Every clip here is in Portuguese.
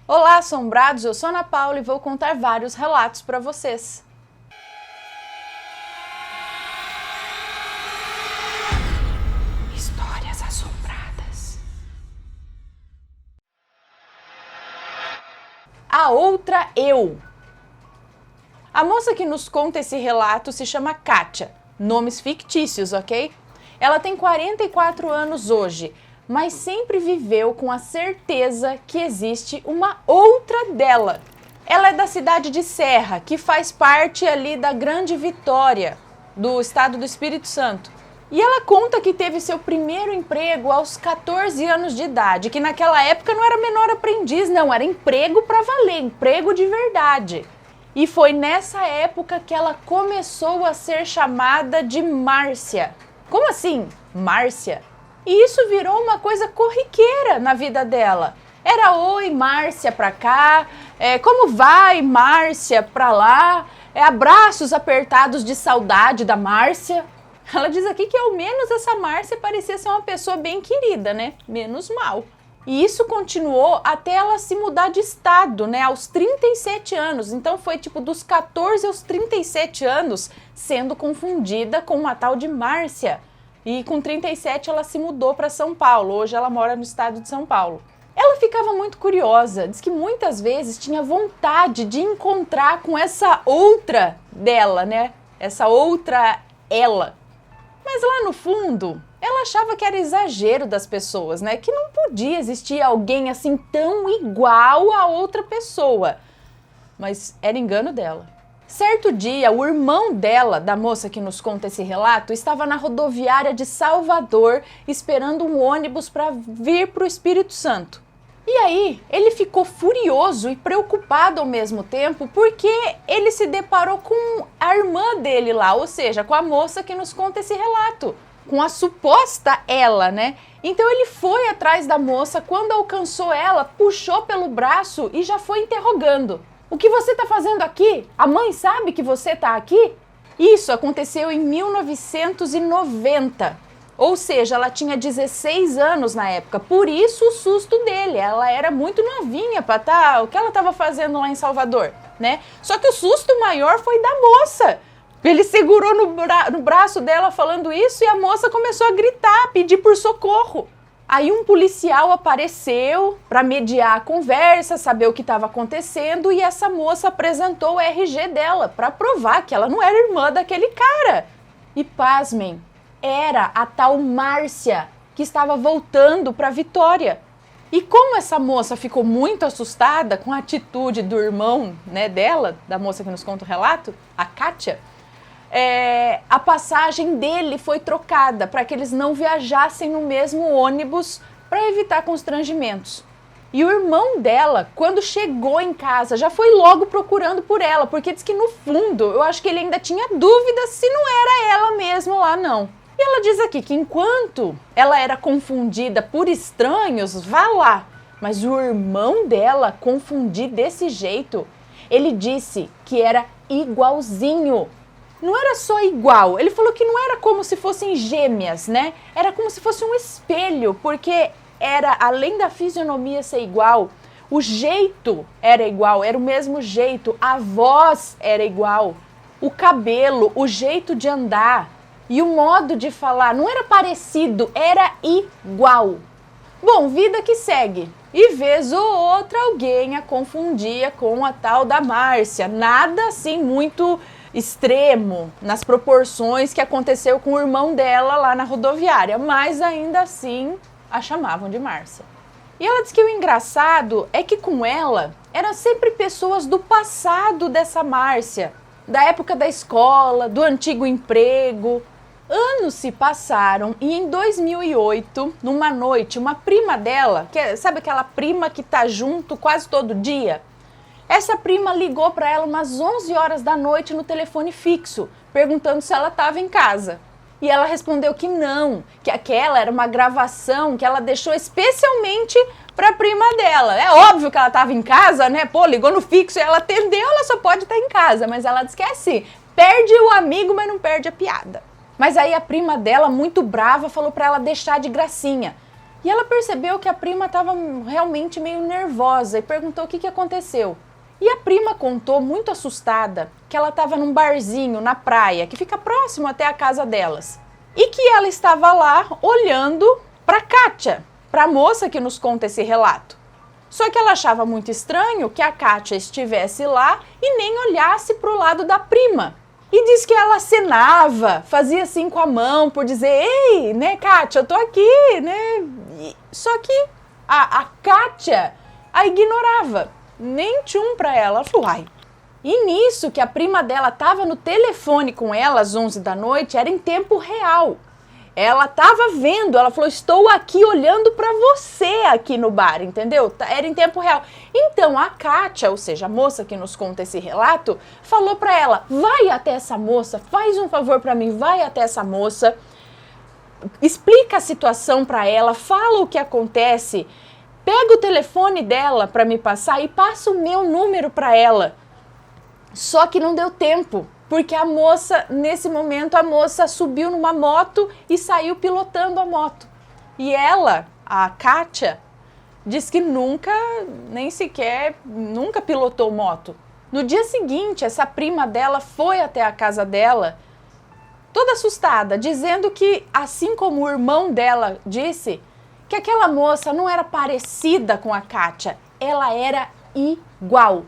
Olá, assombrados! Eu sou Ana Paula e vou contar vários relatos para vocês. Histórias assombradas. A outra eu. A moça que nos conta esse relato se chama Kátia. Nomes fictícios, ok? Ela tem 44 anos hoje, mas sempre viveu com a certeza que existe uma outra dela. Ela é da cidade de Serra, que faz parte ali da Grande Vitória, do estado do Espírito Santo. E ela conta que teve seu primeiro emprego aos 14 anos de idade, que naquela época não era menor aprendiz, não, era emprego pra valer, emprego de verdade. E foi nessa época que ela começou a ser chamada de Márcia. Como assim, Márcia? E isso virou uma coisa corriqueira na vida dela. Era oi, Márcia, pra cá, como vai, Márcia, pra lá, abraços apertados de saudade da Márcia. Ela diz aqui que ao menos essa Márcia parecia ser uma pessoa bem querida, né? Menos mal. E isso continuou até ela se mudar de estado, né? Aos 37 anos. Então foi tipo dos 14 aos 37 anos sendo confundida com uma tal de Márcia. E com 37 ela se mudou para São Paulo, hoje ela mora no estado de São Paulo. Ela ficava muito curiosa, diz que muitas vezes tinha vontade de encontrar com essa outra dela, né? Essa outra ela. Mas lá no fundo, ela achava que era exagero das pessoas, né? Que não podia existir alguém assim tão igual a outra pessoa. Mas era engano dela. Certo dia, o irmão dela, da moça que nos conta esse relato, estava na rodoviária de Salvador esperando um ônibus para vir para o Espírito Santo. E aí, ele ficou furioso e preocupado ao mesmo tempo porque ele se deparou com a irmã dele lá, ou seja, com a moça que nos conta esse relato, com a suposta ela, né? Então ele foi atrás da moça, quando alcançou ela, puxou pelo braço e já foi interrogando. O que você está fazendo aqui? A mãe sabe que você está aqui? Isso aconteceu em 1990. Ou seja, ela tinha 16 anos na época. Por isso o susto dele. Ela era muito novinha para o que ela estava fazendo lá em Salvador, né? Só que o susto maior foi da moça. Ele segurou no braço dela falando isso e a moça começou a gritar, a pedir por socorro. Aí um policial apareceu para mediar a conversa, saber o que estava acontecendo, e essa moça apresentou o RG dela para provar que ela não era irmã daquele cara. E pasmem, era a tal Márcia que estava voltando para Vitória. E como essa moça ficou muito assustada com a atitude do irmão, né, dela, da moça que nos conta o relato, a Kátia, a passagem dele foi trocada para que eles não viajassem no mesmo ônibus para evitar constrangimentos. E o irmão dela, quando chegou em casa, já foi logo procurando por ela, porque diz que no fundo, eu acho que ele ainda tinha dúvidas se não era ela mesma lá, não. E ela diz aqui que enquanto ela era confundida por estranhos, vá lá, mas o irmão dela confundir desse jeito, ele disse que era igualzinho. Não era só igual, ele falou que não era como se fossem gêmeas, né? Era como se fosse um espelho, porque era, além da fisionomia ser igual, o jeito era igual, era o mesmo jeito, a voz era igual, o cabelo, o jeito de andar e o modo de falar não era parecido, era igual. Bom, vida que segue. E vez ou outra alguém a confundia com a tal da Márcia, nada assim muito extremo nas proporções que aconteceu com o irmão dela lá na rodoviária, mas ainda assim a chamavam de Márcia. E ela diz que o engraçado é que com ela eram sempre pessoas do passado dessa Márcia, da época da escola, do antigo emprego. Anos se passaram e em 2008, numa noite, uma prima dela, sabe aquela prima que tá junto quase todo dia? Essa prima ligou para ela umas 11 horas da noite no telefone fixo, perguntando se ela estava em casa. E ela respondeu que não, que aquela era uma gravação que ela deixou especialmente para a prima dela. É óbvio que ela estava em casa, né? Pô, ligou no fixo e ela atendeu, ela só pode estar em casa. Mas ela disse que é assim, perde o amigo, mas não perde a piada. Mas aí a prima dela, muito brava, falou para ela deixar de gracinha. E ela percebeu que a prima estava realmente meio nervosa e perguntou o que aconteceu. E a prima contou, muito assustada, que ela estava num barzinho na praia, que fica próximo até a casa delas. E que ela estava lá olhando para Kátia, para a moça que nos conta esse relato. Só que ela achava muito estranho que a Kátia estivesse lá e nem olhasse para o lado da prima. E diz que ela acenava, fazia assim com a mão por dizer: ei, né, Kátia, eu tô aqui, né? Só que a Kátia a ignorava, nem tchum pra ela. Ela falou: ai. E nisso que a prima dela estava no telefone com ela às 11 da noite, era em tempo real. Ela estava vendo, ela falou: estou aqui olhando para você aqui no bar, entendeu? Era em tempo real. Então a Kátia, ou seja, a moça que nos conta esse relato, falou para ela: vai até essa moça, faz um favor para mim, vai até essa moça, explica a situação para ela, fala o que acontece, pega o telefone dela para me passar e passa o meu número para ela. Só que não deu tempo. Porque a moça, nesse momento, a moça subiu numa moto e saiu pilotando a moto. E ela, a Kátia, diz que nunca pilotou moto. No dia seguinte, essa prima dela foi até a casa dela, toda assustada, dizendo que, assim como o irmão dela disse, que aquela moça não era parecida com a Kátia, ela era igual.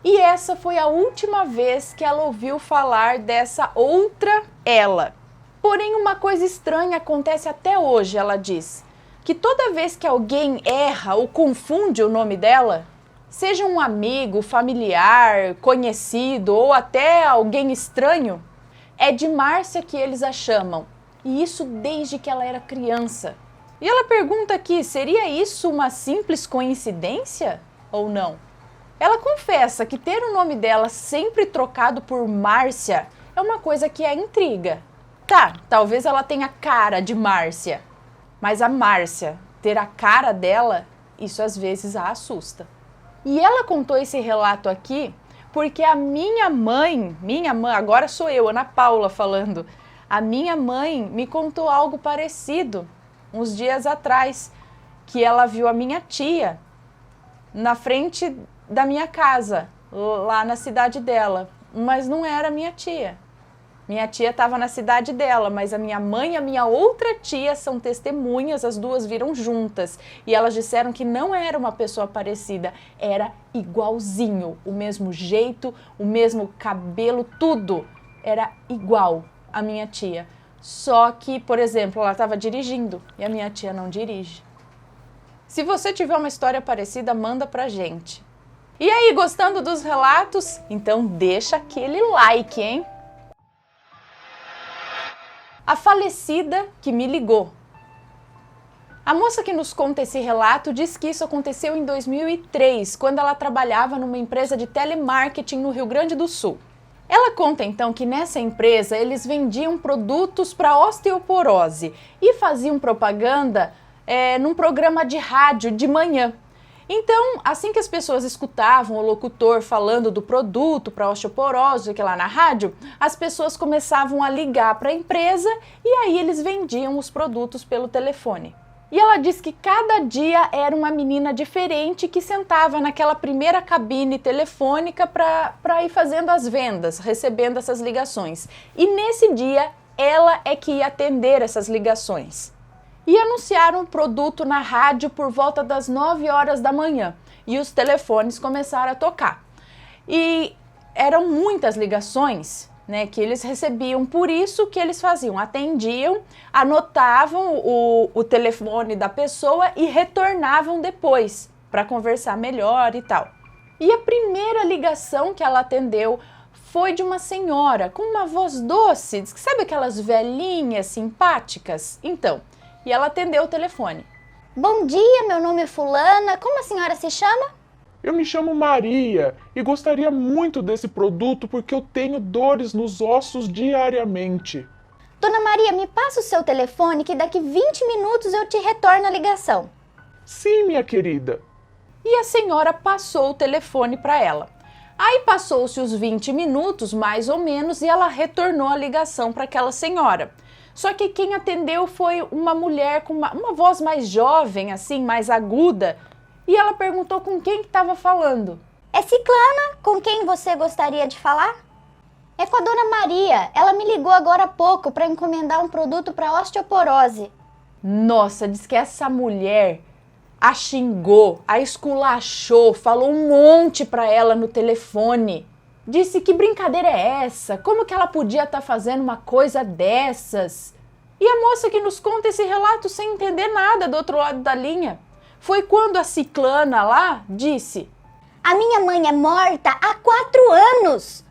E essa foi a última vez que ela ouviu falar dessa outra ela. Porém, uma coisa estranha acontece até hoje, ela diz, que toda vez que alguém erra ou confunde o nome dela, seja um amigo, familiar, conhecido ou até alguém estranho, é de Márcia que eles a chamam. E isso desde que ela era criança. E ela pergunta aqui, seria isso uma simples coincidência ou não? Ela confessa que ter o nome dela sempre trocado por Márcia é uma coisa que a intriga. Tá, talvez ela tenha cara de Márcia, mas a Márcia ter a cara dela, isso às vezes a assusta. E ela contou esse relato aqui porque a minha mãe, agora sou eu, Ana Paula falando, a minha mãe me contou algo parecido uns dias atrás, que ela viu a minha tia na frente da minha casa, lá na cidade dela, mas não era minha tia. Minha tia estava na cidade dela, mas a minha mãe e a minha outra tia são testemunhas, as duas viram juntas. E elas disseram que não era uma pessoa parecida, era igualzinho, o mesmo jeito, o mesmo cabelo, tudo. Era igual a minha tia. Só que, por exemplo, ela estava dirigindo e a minha tia não dirige. Se você tiver uma história parecida, manda pra gente. E aí, gostando dos relatos? Então deixa aquele like, hein? A falecida que me ligou. A moça que nos conta esse relato diz que isso aconteceu em 2003, quando ela trabalhava numa empresa de telemarketing no Rio Grande do Sul. Ela conta então que nessa empresa eles vendiam produtos para osteoporose e faziam propaganda num programa de rádio de manhã. Então, assim que as pessoas escutavam o locutor falando do produto para osteoporose, que lá na rádio, as pessoas começavam a ligar para a empresa e aí eles vendiam os produtos pelo telefone. E ela diz que cada dia era uma menina diferente que sentava naquela primeira cabine telefônica para ir fazendo as vendas, recebendo essas ligações. E nesse dia, ela é que ia atender essas ligações. E anunciaram o produto na rádio por volta das 9 horas da manhã. E os telefones começaram a tocar. E eram muitas ligações, né, que eles recebiam, por isso que eles faziam, atendiam, anotavam o telefone da pessoa e retornavam depois para conversar melhor e tal. E a primeira ligação que ela atendeu foi de uma senhora com uma voz doce, sabe aquelas velhinhas simpáticas? Então, e ela atendeu o telefone. Bom dia, meu nome é fulana, como a senhora se chama? Eu me chamo Maria e gostaria muito desse produto porque eu tenho dores nos ossos diariamente. Dona Maria, me passa o seu telefone que daqui 20 minutos eu te retorno a ligação. Sim, minha querida. E a senhora passou o telefone para ela. Aí passou-se os 20 minutos, mais ou menos, e ela retornou a ligação para aquela senhora. Só que quem atendeu foi uma mulher com uma voz mais jovem, assim, mais aguda, e ela perguntou com quem que estava falando. É Ciclana, com quem você gostaria de falar? É com a dona Maria. Ela me ligou agora há pouco para encomendar um produto para osteoporose. Nossa, diz que essa mulher a xingou, a esculachou, falou um monte para ela no telefone. Disse que brincadeira é essa? Como que ela podia estar fazendo uma coisa dessas? E a moça que nos conta esse relato sem entender nada do outro lado da linha. Foi quando a Ciclana lá disse: A minha mãe é morta há 4 anos.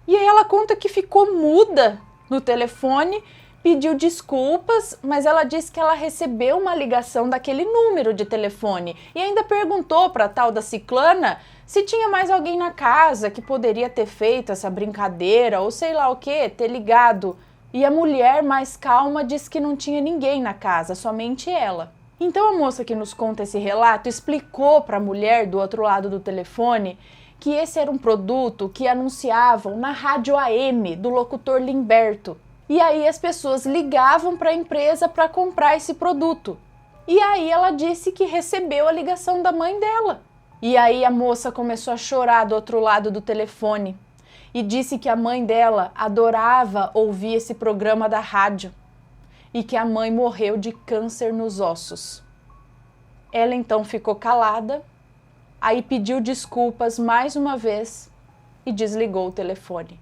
E aí ela conta que ficou muda no telefone, pediu desculpas, mas ela disse que ela recebeu uma ligação daquele número de telefone e ainda perguntou para a tal da Ciclana se tinha mais alguém na casa que poderia ter feito essa brincadeira ou sei lá o que, ter ligado. E a mulher mais calma disse que não tinha ninguém na casa, somente ela. Então a moça que nos conta esse relato explicou para a mulher do outro lado do telefone que esse era um produto que anunciavam na rádio AM do locutor Limberto. E aí as pessoas ligavam para a empresa para comprar esse produto. E aí ela disse que recebeu a ligação da mãe dela. E aí a moça começou a chorar do outro lado do telefone e disse que a mãe dela adorava ouvir esse programa da rádio e que a mãe morreu de câncer nos ossos. Ela então ficou calada, aí pediu desculpas mais uma vez e desligou o telefone.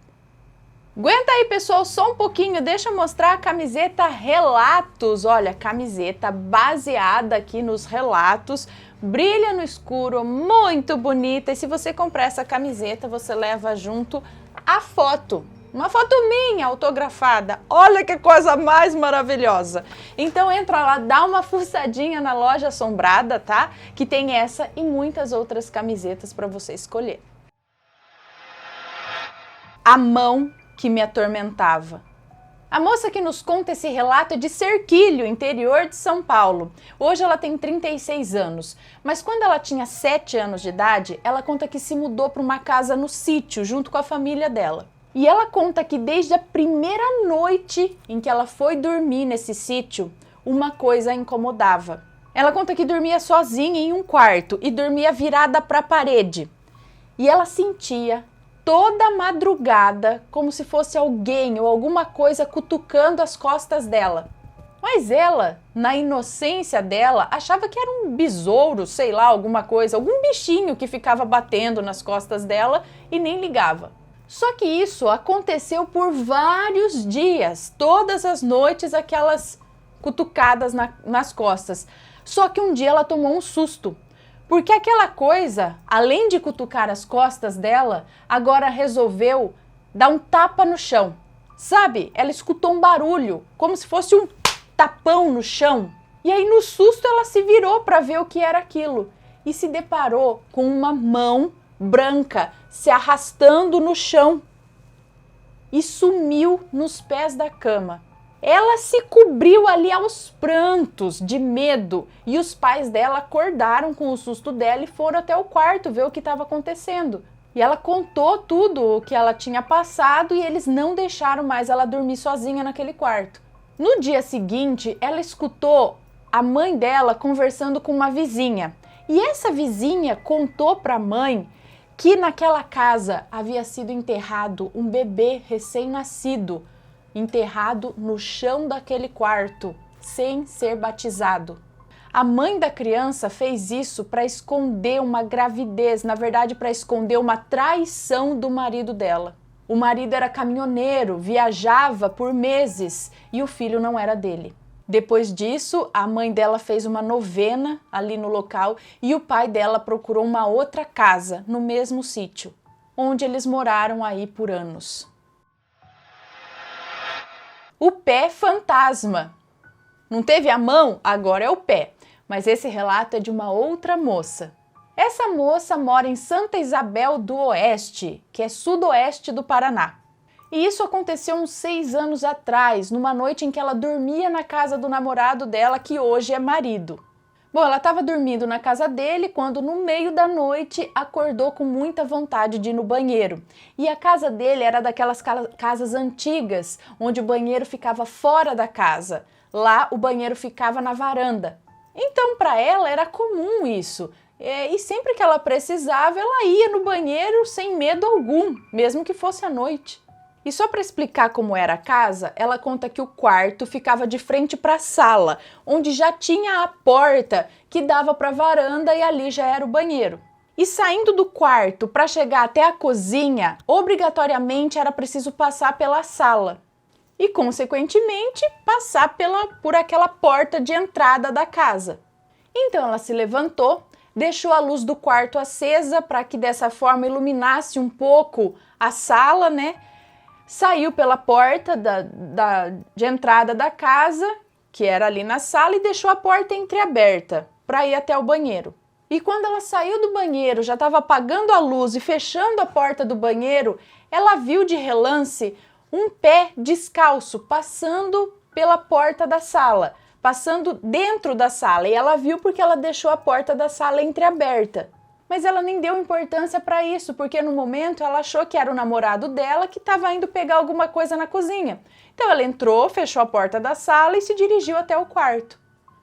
Aguenta aí, pessoal, só um pouquinho, deixa eu mostrar a camiseta Relatos. Olha, camiseta baseada aqui nos relatos, brilha no escuro, muito bonita. E se você comprar essa camiseta, você leva junto a foto. Uma foto minha, autografada. Olha que coisa mais maravilhosa. Então entra lá, dá uma fuçadinha na loja assombrada, tá? Que tem essa e muitas outras camisetas para você escolher. A mão que me atormentava. A moça que nos conta esse relato é de Serquilho, interior de São Paulo. Hoje ela tem 36 anos, mas quando ela tinha 7 anos de idade, ela conta que se mudou para uma casa no sítio junto com a família dela. E ela conta que desde a primeira noite em que ela foi dormir nesse sítio, uma coisa a incomodava. Ela conta que dormia sozinha em um quarto e dormia virada para a parede. E ela sentia toda madrugada como se fosse alguém ou alguma coisa cutucando as costas dela. Mas ela, na inocência dela, achava que era um besouro, sei lá, alguma coisa, algum bichinho que ficava batendo nas costas dela e nem ligava. Só que isso aconteceu por vários dias, todas as noites aquelas cutucadas nas costas. Só que um dia ela tomou um susto, porque aquela coisa, além de cutucar as costas dela, agora resolveu dar um tapa no chão. Sabe? Ela escutou um barulho, como se fosse um tapão no chão. E aí no susto ela se virou para ver o que era aquilo e se deparou com uma mão branca se arrastando no chão e sumiu nos pés da cama. Ela se cobriu ali aos prantos de medo e os pais dela acordaram com o susto dela e foram até o quarto ver o que estava acontecendo. E ela contou tudo o que ela tinha passado e eles não deixaram mais ela dormir sozinha naquele quarto. No dia seguinte, ela escutou a mãe dela conversando com uma vizinha. E essa vizinha contou para a mãe que naquela casa havia sido enterrado um bebê recém-nascido, enterrado no chão daquele quarto, sem ser batizado. A mãe da criança fez isso para esconder uma gravidez, na verdade para esconder uma traição do marido dela. O marido era caminhoneiro, viajava por meses e o filho não era dele. Depois disso, a mãe dela fez uma novena ali no local e o pai dela procurou uma outra casa no mesmo sítio, onde eles moraram aí por anos. O pé fantasma. Não teve a mão? Agora é o pé. Mas esse relato é de uma outra moça. Essa moça mora em Santa Isabel do Oeste, que é sudoeste do Paraná. E isso aconteceu uns 6 anos atrás, numa noite em que ela dormia na casa do namorado dela, que hoje é marido. Bom, ela estava dormindo na casa dele quando no meio da noite acordou com muita vontade de ir no banheiro. E a casa dele era daquelas casas antigas, onde o banheiro ficava fora da casa. Lá o banheiro ficava na varanda. Então para ela era comum isso. E sempre que ela precisava, ela ia no banheiro sem medo algum, mesmo que fosse à noite. E só para explicar como era a casa, ela conta que o quarto ficava de frente para a sala, onde já tinha a porta que dava para a varanda e ali já era o banheiro. E saindo do quarto para chegar até a cozinha, obrigatoriamente era preciso passar pela sala. E, consequentemente, passar por aquela porta de entrada da casa. Então ela se levantou, deixou a luz do quarto acesa para que dessa forma iluminasse um pouco a sala, né? Saiu pela porta de entrada da casa, que era ali na sala, e deixou a porta entreaberta para ir até o banheiro. E quando ela saiu do banheiro, já estava apagando a luz e fechando a porta do banheiro, ela viu de relance um pé descalço passando pela porta da sala, passando dentro da sala. E ela viu porque ela deixou a porta da sala entreaberta. Mas ela nem deu importância para isso, porque no momento ela achou que era o namorado dela que estava indo pegar alguma coisa na cozinha. Então ela entrou, fechou a porta da sala e se dirigiu até o quarto.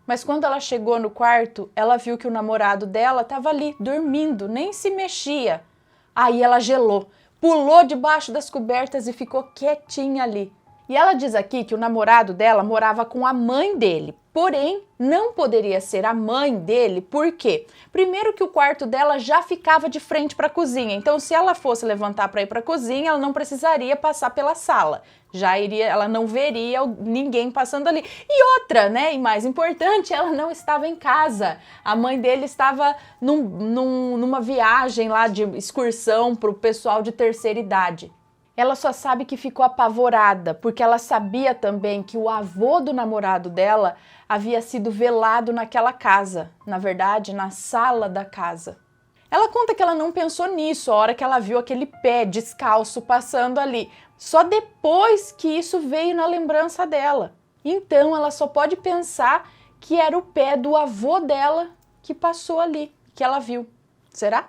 Mas quando ela chegou no quarto, ela viu que o namorado dela estava ali, dormindo, nem se mexia. Aí ela gelou, pulou debaixo das cobertas e ficou quietinha ali. E ela diz aqui que o namorado dela morava com a mãe dele, porém não poderia ser a mãe dele, por quê? Primeiro que o quarto dela já ficava de frente para a cozinha, então se ela fosse levantar para ir para a cozinha, ela não precisaria passar pela sala, ela não veria ninguém passando ali. E outra, né, e mais importante, ela não estava em casa, a mãe dele estava numa viagem lá de excursão para o pessoal de terceira idade. Ela só sabe que ficou apavorada, porque ela sabia também que o avô do namorado dela havia sido velado naquela casa, na verdade, na sala da casa. Ela conta que ela não pensou nisso a hora que ela viu aquele pé descalço passando ali, só depois que isso veio na lembrança dela. Então ela só pode pensar que era o pé do avô dela que passou ali, que ela viu. Será?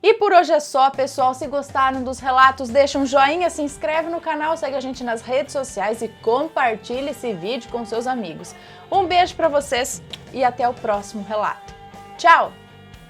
E por hoje é só, pessoal. Se gostaram dos relatos, deixa um joinha, se inscreve no canal, segue a gente nas redes sociais e compartilhe esse vídeo com seus amigos. Um beijo para vocês e até o próximo relato. Tchau!